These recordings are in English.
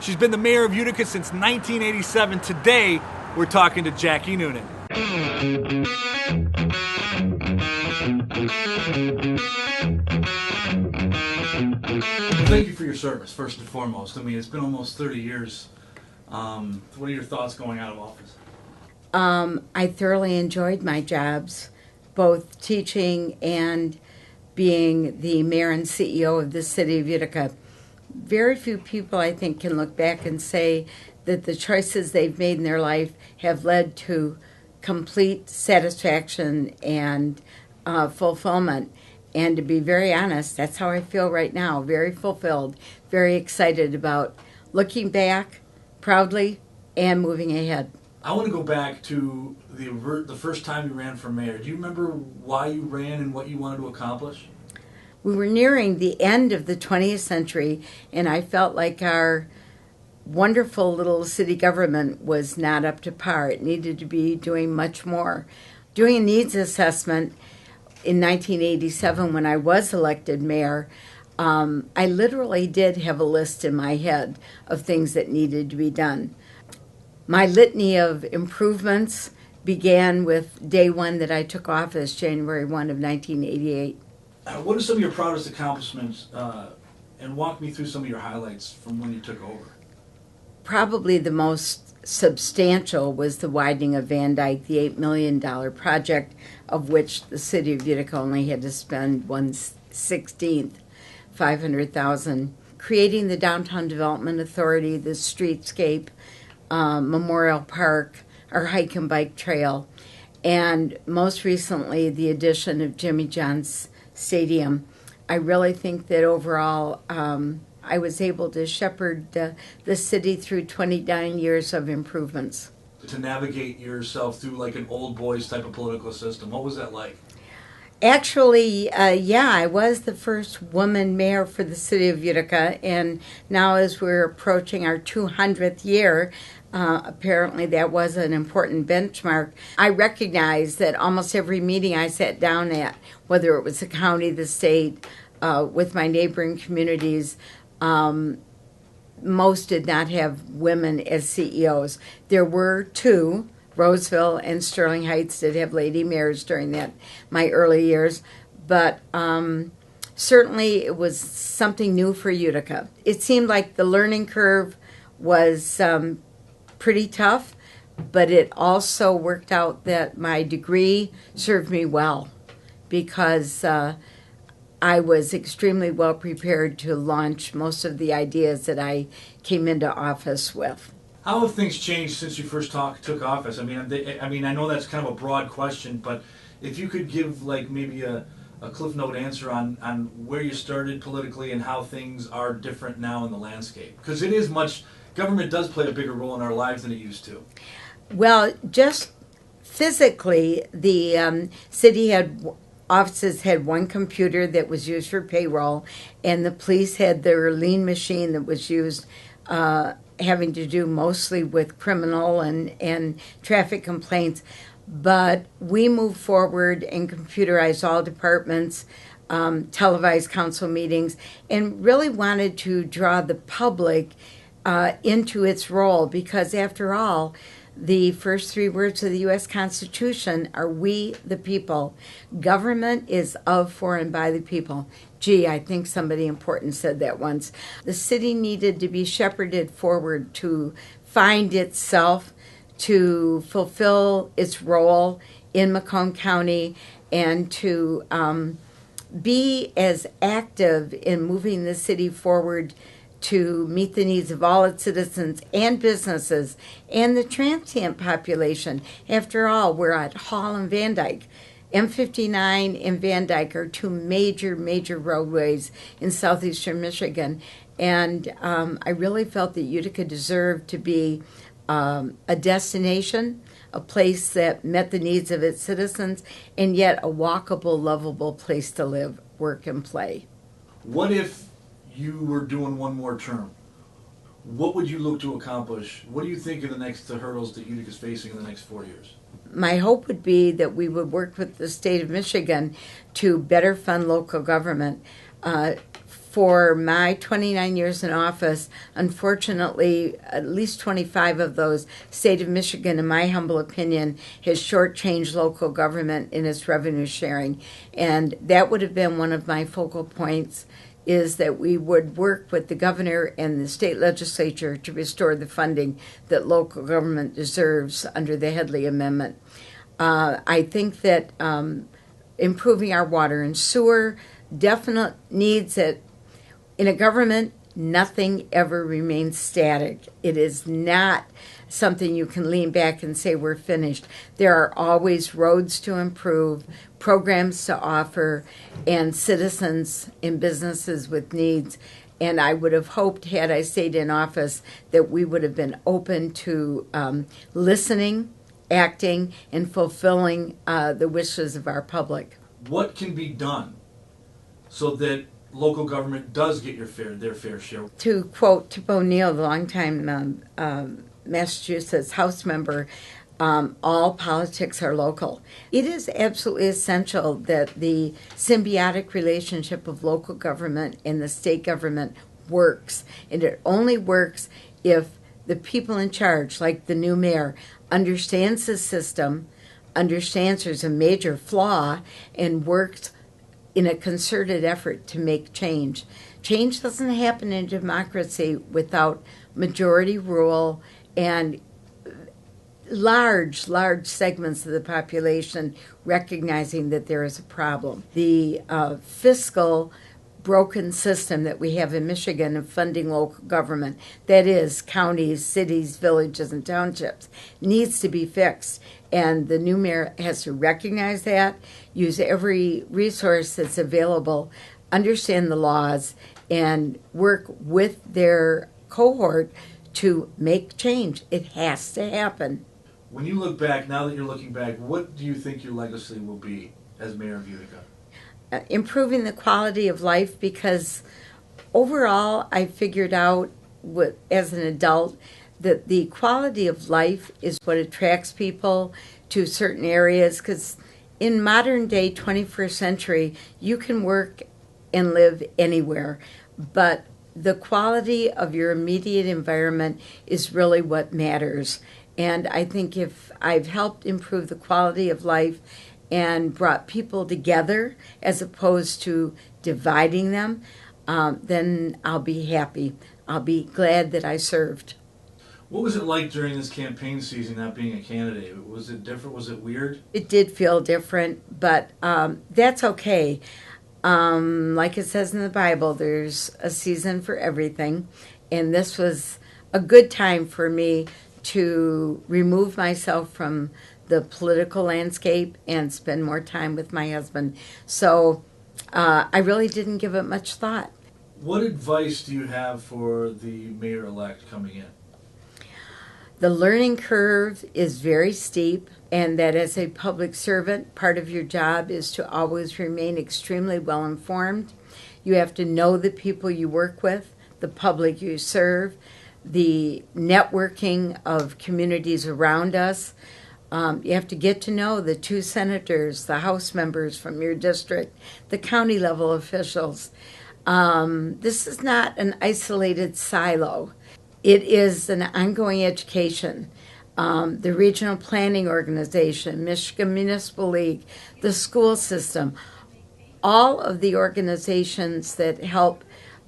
She's been the mayor of Utica since 1987. Today, we're talking to Jackie Noonan. Thank you for your service, first and foremost. I mean, it's been almost 30 years. What are your thoughts going out of office? I thoroughly enjoyed my jobs, both teaching and being the mayor and CEO of the City of Utica. Very few people, I think, can look back and say that the choices they've made in their life have led to complete satisfaction and fulfillment. And to be very honest, that's how I feel right now. Very fulfilled, very excited about looking back proudly and moving ahead. I want to go back to the first time you ran for mayor. Do you remember why you ran and what you wanted to accomplish? We were nearing the end of the 20th century, and I felt like our wonderful little city government was not up to par. It needed to be doing much more. Doing a needs assessment in 1987 when I was elected mayor, I literally did have a list in my head of things that needed to be done. My litany of improvements began with day one that I took office, January 1 of 1988. What are some of your proudest accomplishments, and walk me through some of your highlights from when you took over? Probably the most substantial was the widening of Van Dyke, the $8 million project, of which the City of Utica only had to spend 1/16, $500,000. Creating the Downtown Development Authority, the streetscape, Memorial Park, our hike and bike trail, and most recently the addition of Jimmy John's Stadium. I really think that overall I was able to shepherd the city through 29 years of improvements. To navigate yourself through like an old boys type of political system, what was that like? Actually, I was the first woman mayor for the City of Utica, and now as we're approaching our 200th year, apparently that was an important benchmark. I recognize that almost every meeting I sat down at, whether it was the county, the state, with my neighboring communities, most did not have women as CEOs. There were two. Roseville and Sterling Heights did have lady mayors during my early years, but certainly it was something new for Utica. It seemed like the learning curve was pretty tough, but it also worked out that my degree served me well because I was extremely well prepared to launch most of the ideas that I came into office with. How have things changed since you first took office? I mean, I know that's kind of a broad question, but if you could give like maybe a Cliff Note answer on where you started politically and how things are different now in the landscape, because government does play a bigger role in our lives than it used to. Well, just physically, the city offices had one computer that was used for payroll, and the police had their lean machine that was used having to do mostly with criminal and traffic complaints. But we moved forward and computerized all departments, televised council meetings, and really wanted to draw the public into its role because, after all, the first three words of the U.S. Constitution are "we the people." Government is of, for, and by the people. Gee, I think somebody important said that once. The city needed to be shepherded forward to find itself, to fulfill its role in Macomb County, and to be as active in moving the city forward to meet the needs of all its citizens and businesses and the transient population. After all, we're at Hall and Van Dyke. M59 and Van Dyke are two major roadways in southeastern Michigan. And I really felt that Utica deserved to be a destination, a place that met the needs of its citizens, and yet a walkable, lovable place to live, work, and play. What if you were doing one more term? What would you look to accomplish? What do you think are the next hurdles that Utica's facing in the next 4 years? My hope would be that we would work with the state of Michigan to better fund local government. for my 29 years in office, unfortunately, at least 25 of those, state of Michigan, in my humble opinion, has shortchanged local government in its revenue sharing. And that would have been one of my focal points, is that we would work with the governor and the state legislature to restore the funding that local government deserves under the Headley Amendment. I think that improving our water and sewer, definite needs that in a government, nothing ever remains static. It is not something you can lean back and say we're finished. There are always roads to improve, programs to offer, and citizens and businesses with needs. And I would have hoped, had I stayed in office, that we would have been open to listening, acting, and fulfilling the wishes of our public. What can be done so that local government does get their fair share? To quote Tip O'Neill, the longtime Massachusetts House member, all politics are local. It is absolutely essential that the symbiotic relationship of local government and the state government works. And it only works if the people in charge, like the new mayor, understands the system, understands there's a major flaw, and works in a concerted effort to make change. Change doesn't happen in democracy without majority rule and large segments of the population recognizing that there is a problem. The fiscal broken system that we have in Michigan of funding local government, that is counties, cities, villages, and townships, needs to be fixed. And the new mayor has to recognize that, use every resource that's available, understand the laws, and work with their cohort to make change. It has to happen. When you look back, now that you're looking back, what do you think your legacy will be as mayor of Utica? Improving the quality of life, because overall I figured out as an adult that the quality of life is what attracts people to certain areas, because in modern day 21st century you can work and live anywhere, but the quality of your immediate environment is really what matters. And I think if I've helped improve the quality of life and brought people together as opposed to dividing them, then I'll be happy. I'll be glad that I served. What was it like during this campaign season, not being a candidate? Was it different? Was it weird? It did feel different, but that's okay. Like it says in the Bible, there's a season for everything. And this was a good time for me to remove myself from the political landscape and spend more time with my husband. So I really didn't give it much thought. What advice do you have for the mayor-elect coming in? The learning curve is very steep, and that as a public servant, part of your job is to always remain extremely well informed. You have to know the people you work with, the public you serve, the networking of communities around us. You have to get to know the 2 senators, the House members from your district, the county level officials. This is not an isolated silo. It is an ongoing education. The Regional Planning Organization, Michigan Municipal League, the school system, all of the organizations that help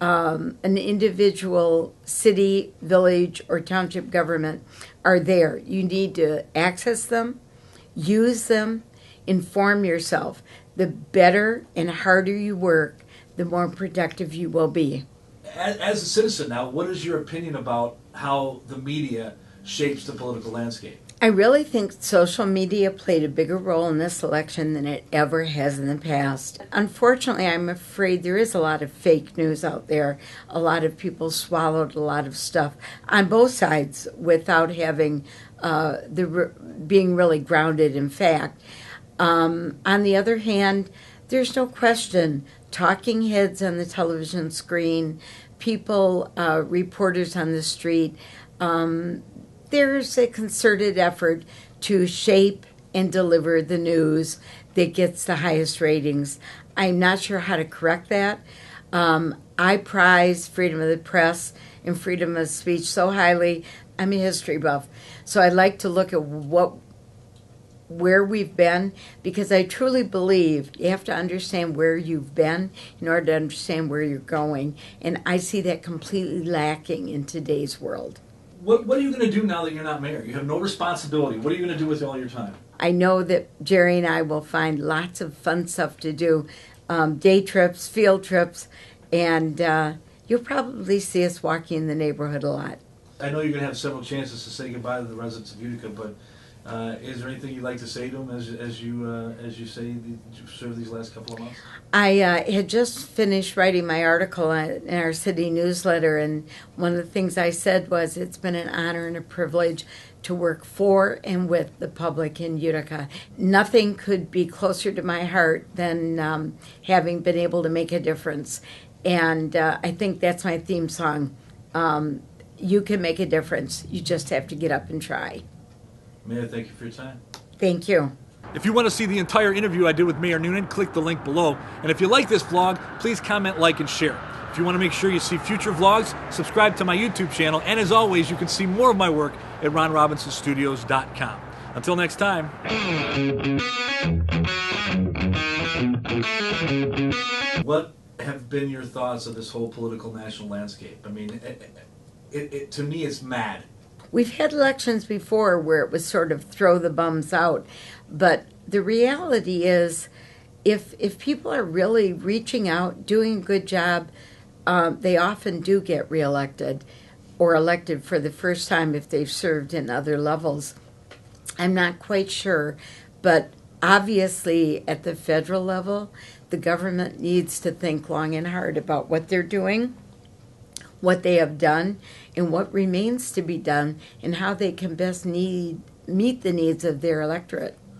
an individual city, village, or township government are there. You need to access them, use them, inform yourself. The better and harder you work, the more productive you will be. As a citizen now, what is your opinion about how the media shapes the political landscape? I really think social media played a bigger role in this election than it ever has in the past. Unfortunately, I'm afraid there is a lot of fake news out there. A lot of people swallowed a lot of stuff on both sides without having being really grounded in fact. On the other hand, there's no question, talking heads on the television screen, people, reporters on the street, there's a concerted effort to shape and deliver the news that gets the highest ratings. I'm not sure how to correct that. I prize freedom of the press and freedom of speech so highly. I'm a history buff, so I like to look at where we've been, because I truly believe you have to understand where you've been in order to understand where you're going, and I see that completely lacking in today's world. What are you going to do now that you're not mayor? You have no responsibility. What are you going to do with all your time? I know that Jerry and I will find lots of fun stuff to do, day trips, field trips, and you'll probably see us walking in the neighborhood a lot. I know you're going to have several chances to say goodbye to the residents of Utica, but is there anything you'd like to say to them as you say you served these last couple of months? I had just finished writing my article in our city newsletter, and one of the things I said was it's been an honor and a privilege to work for and with the public in Utica. Nothing could be closer to my heart than having been able to make a difference, and I think that's my theme song. You can make a difference. You just have to get up and try. Mayor, thank you for your time. Thank you. If you want to see the entire interview I did with Mayor Noonan, click the link below. And if you like this vlog, please comment, like, and share. If you want to make sure you see future vlogs, subscribe to my YouTube channel. And as always, you can see more of my work at ronrobinsonstudios.com. Until next time. What have been your thoughts of this whole political national landscape? I mean, to me, it's mad. We've had elections before where it was sort of throw the bums out, but the reality is if people are really reaching out, doing a good job, they often do get reelected or elected for the first time if they've served in other levels. I'm not quite sure, but obviously at the federal level, the government needs to think long and hard about what they're doing, what they have done, and what remains to be done, and how they can best meet the needs of their electorate.